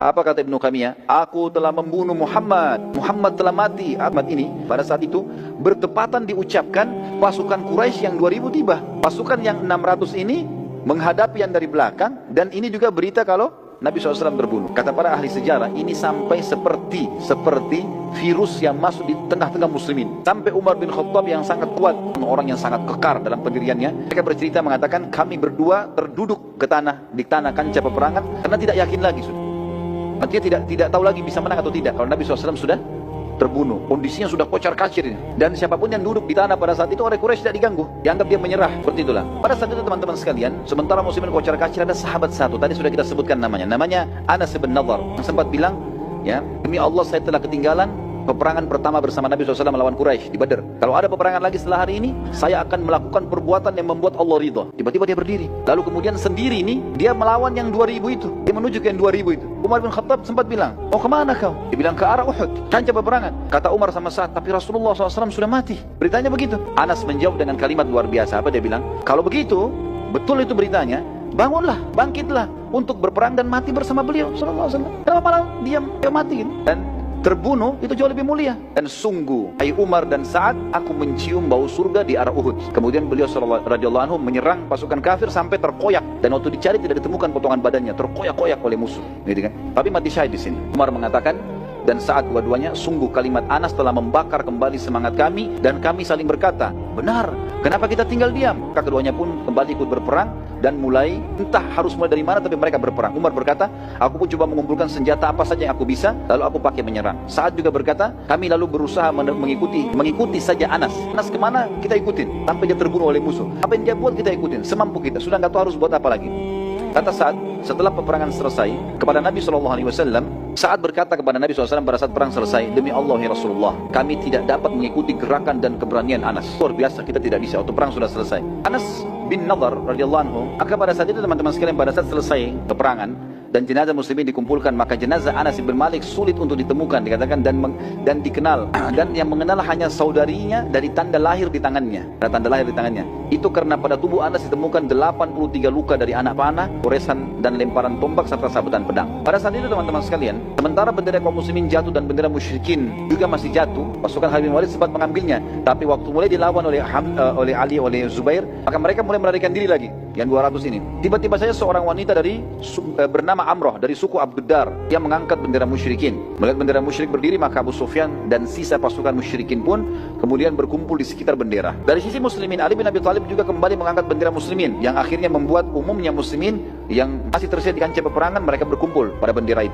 Apa kata Ibnu Qayyim? Aku telah membunuh Muhammad. Muhammad telah mati. Ahmad ini pada saat itu bertepatan diucapkan pasukan Quraisy yang 2000 tiba. Pasukan yang 600 ini menghadapi yang dari belakang, dan ini juga berita kalau Nabi SAW terbunuh. Kata para ahli sejarah, ini sampai seperti virus yang masuk di tengah-tengah muslimin. Sampai Umar bin Khattab yang sangat kuat, orang yang sangat kekar dalam pendiriannya, mereka bercerita mengatakan, kami berdua terduduk ke tanah, di tanah kancah peperangan, karena tidak yakin lagi sudah. Artinya tidak tahu lagi bisa menang atau tidak kalau Nabi SAW sudah terbunuh. Kondisinya sudah kocar-kacir ini. Dan siapapun yang duduk di tanah pada saat itu oleh Quraisy tidak diganggu, dianggap dia menyerah. Seperti itulah. Pada saat itu teman-teman sekalian, sementara muslimin kocar-kacir, ada sahabat satu, tadi sudah kita sebutkan namanya Anas bin Nadhr, yang sempat bilang, ya, demi Allah saya telah ketinggalan peperangan pertama bersama Nabi SAW melawan Quraisy di Badar. Kalau ada peperangan lagi setelah hari ini, saya akan melakukan perbuatan yang membuat Allah ridha. Tiba-tiba dia berdiri. Lalu kemudian sendiri ini, dia melawan yang 2000 itu. Dia menuju ke yang 2000 itu. Umar bin Khattab sempat bilang, mau kemana kau? Dia bilang, ke arah Uhud, kancah peperangan. Kata Umar sama Sa'ad, tapi Rasulullah SAW sudah mati. Beritanya begitu. Anas menjawab dengan kalimat luar biasa. Apa dia bilang? Kalau begitu, betul itu beritanya, bangunlah, bangkitlah untuk berperang dan mati bersama beliau sallallahu alaihi wasallam. Kenapa malah diam, dia mati gitu? Dan terbunuh itu jauh lebih mulia. Dan sungguh, hai Umar dan Sa'ad, aku mencium bau surga di arah Uhud. Kemudian beliau radhiyallahu anhu menyerang pasukan kafir sampai terkoyak, dan waktu dicari tidak ditemukan potongan badannya, terkoyak-koyak oleh musuh, gitu kan? Tapi mati syahid di sini. Umar mengatakan, dan saat dua-duanya, sungguh kalimat Anas telah membakar kembali semangat kami, dan kami saling berkata, benar, kenapa kita tinggal diam? Maka keduanya pun kembali ikut berperang, dan mulai, entah harus mulai dari mana, tapi mereka berperang. Umar berkata, aku pun coba mengumpulkan senjata apa saja yang aku bisa, lalu aku pakai menyerang. Saat juga berkata, kami lalu berusaha mengikuti saja Anas. Anas kemana, kita ikutin, sampai dia terbunuh oleh musuh. Apa yang dia buat, kita ikutin, semampu kita, sudah nggak tahu harus buat apa lagi. Kata Sa'ad, setelah peperangan selesai, kepada Nabi SAW, Sa'ad berkata kepada Nabi SAW pada saat perang selesai, demi Allah ya Rasulullah, kami tidak dapat mengikuti gerakan dan keberanian Anas. Luar biasa, kita tidak bisa, waktu perang sudah selesai. Anas bin Nadhr radhiyallahu anhu, maka pada saat itu teman-teman sekalian, pada saat selesai peperangan dan jenazah muslimin dikumpulkan, maka jenazah Anas bin Malik sulit untuk ditemukan, dikatakan, dan dikenal, dan yang mengenal hanya saudarinya dari tanda lahir di tangannya. Itu karena pada tubuh Anas ditemukan 83 luka dari anak panah, goresan dan lemparan tombak serta sabetan pedang. Pada saat itu teman-teman sekalian, sementara bendera kaum muslimin jatuh dan bendera musyrikin juga masih jatuh, pasukan Khalid bin Walid sempat mengambilnya, tapi waktu mulai dilawan oleh Ali, oleh Zubair, maka mereka mulai melarikan diri lagi, yang 200 ini. Tiba-tiba saja seorang wanita dari bernama Amroh dari suku Abduddar, yang mengangkat bendera musyrikin. Melihat bendera musyrik berdiri, maka Abu Sufyan dan sisa pasukan musyrikin pun kemudian berkumpul di sekitar bendera. Dari sisi muslimin, Ali bin Abi Thalib juga kembali mengangkat bendera muslimin, yang akhirnya membuat umumnya muslimin yang masih tersisa di kancah peperangan, mereka berkumpul pada bendera itu.